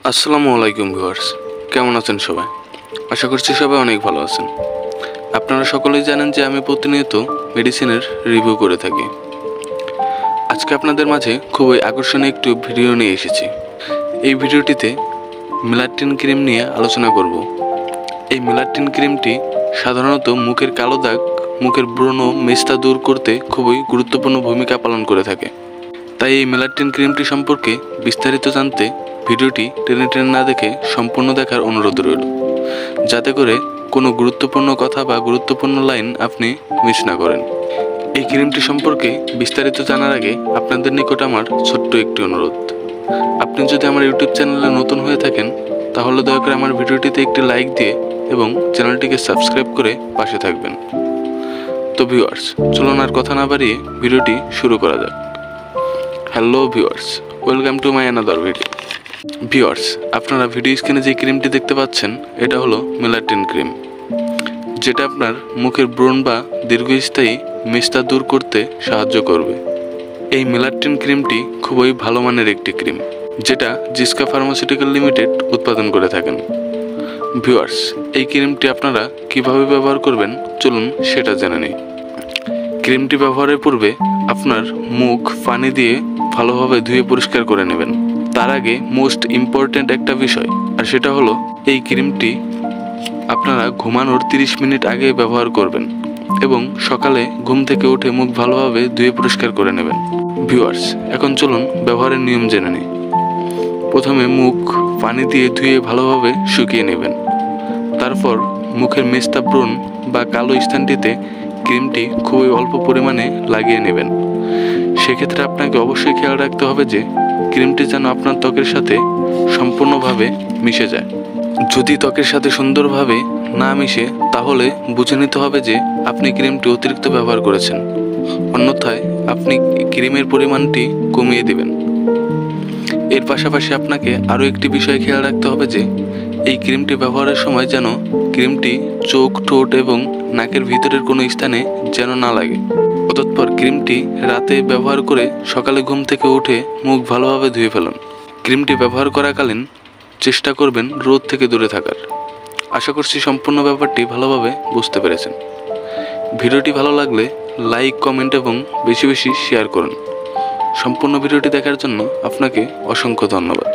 আসসালামু আলাইকুম ভিউয়ার্স, কেমন আছেন সবাই? আশা করছি সবাই অনেক ভালো আছেন। আপনারা সকলেই জানেন যে আমি প্রতিনিয়ত মেডিসিনের রিভিউ করে থাকি। আজকে আপনাদের মাঝে খুবই আকর্ষণীয় একটি ভিডিও নিয়ে এসেছি। এই ভিডিওটিতে মেলাটিন ক্রিম নিয়ে আলোচনা করব। এই মেলাটিন ক্রিমটি সাধারণত মুখের কালো দাগ, মুখের ব্রণ, মেস্তা দূর করতে খুবই গুরুত্বপূর্ণ ভূমিকা পালন করে থাকে। তাই এই মেলাটিন ক্রিমটি সম্পর্কে বিস্তারিত জানতে ভিডিওটি টেনে টেনে না দেখে সম্পূর্ণ দেখার অনুরোধ রইল, যাতে করে কোনো গুরুত্বপূর্ণ কথা বা গুরুত্বপূর্ণ লাইন আপনি মিস না করেন। এই ক্রিমটি সম্পর্কে বিস্তারিত জানার আগে আপনাদের নিকট আমার ছোট্ট একটি অনুরোধ। আপনি যদি আমার ইউটিউব চ্যানেলে নতুন হয়ে থাকেন, তাহলে দয়া করে আমার ভিডিওটিতে একটি লাইক দিয়ে এবং চ্যানেলটিকে সাবস্ক্রাইব করে পাশে থাকবেন। তো ভিউয়ার্স, চলুন আর কথা না বাড়িয়ে ভিডিওটি শুরু করা যাক। Hello viewers, welcome to my another video. Viewers, আপনারা ভিডিও স্ক্রিনে যে ক্রিমটি দেখতে পাচ্ছেন, এটা হলো মেলাটিন ক্রিম, যেটা আপনার মুখের ব্রণ বা দীর্ঘস্থায়ী মেস্তা দূর করতে সাহায্য করবে। এই মেলাটিন ক্রিমটি খুবই ভালো মানের একটি ক্রিম, যেটা জিস্কা ফার্মাসিউটিক্যাল লিমিটেড উৎপাদন করে থাকেন। ভিউয়ার্স, এই ক্রিমটি আপনারা কিভাবে ব্যবহার করবেন চলুন সেটা জেনে নিই। ক্রিমটি ব্যবহারের পূর্বে আপনার মুখ পানি দিয়ে ভালোভাবে ধুয়ে পরিষ্কার করে নেবেন। তার আগে মোস্ট ইম্পর্ট্যান্ট একটা বিষয়, আর সেটা হলো এই ক্রিমটি আপনারা ঘুমানোর 30 মিনিট আগে ব্যবহার করবেন এবং সকালে ঘুম থেকে উঠে মুখ ভালোভাবে ধুয়ে পরিষ্কার করে নেবেন। ভিউয়ার্স, এখন চলুন ব্যবহারের নিয়ম জেনে নিই। প্রথমে মুখ পানি দিয়ে ধুয়ে ভালোভাবে শুকিয়ে নেবেন। তারপর মুখের মেস্তা ব্রণ বা কালো স্থানটিতে ক্রিমটি খুবই অল্প পরিমাণে লাগিয়ে নেবেন। সেক্ষেত্রে আপনাকে অবশ্যই খেয়াল রাখতে হবে যে ক্রিমটি যেন আপনার ত্বকের সাথে সম্পূর্ণভাবে মিশে যায়। যদি ত্বকের সাথে সুন্দরভাবে না মিশে, তাহলে বুঝে নিতে হবে যে আপনি ক্রিমটি অতিরিক্ত ব্যবহার করেছেন। অন্যথায় আপনি ক্রিমের পরিমাণটি কমিয়ে দিবেন। এর পাশাপাশি আপনাকে আরও একটি বিষয় খেয়াল রাখতে হবে যে এই ক্রিমটি ব্যবহারের সময় যেন ক্রিমটি চোখ, ঠোঁট এবং নাকের ভিতরের কোনো স্থানে যেন না লাগে। অতঃপর ক্রিমটি রাতে ব্যবহার করে সকালে ঘুম থেকে উঠে মুখ ভালোভাবে ধুয়ে ফেলুন। ক্রিমটি ব্যবহার করাকালীন চেষ্টা করবেন রোদ থেকে দূরে থাকার। আশা করছি সম্পূর্ণ ব্যাপারটি ভালোভাবে বুঝতে পেরেছেন। ভিডিওটি ভালো লাগলে লাইক, কমেন্ট এবং বেশি বেশি শেয়ার করুন। সম্পূর্ণ ভিডিওটি দেখার জন্য আপনাকে অসংখ্য ধন্যবাদ।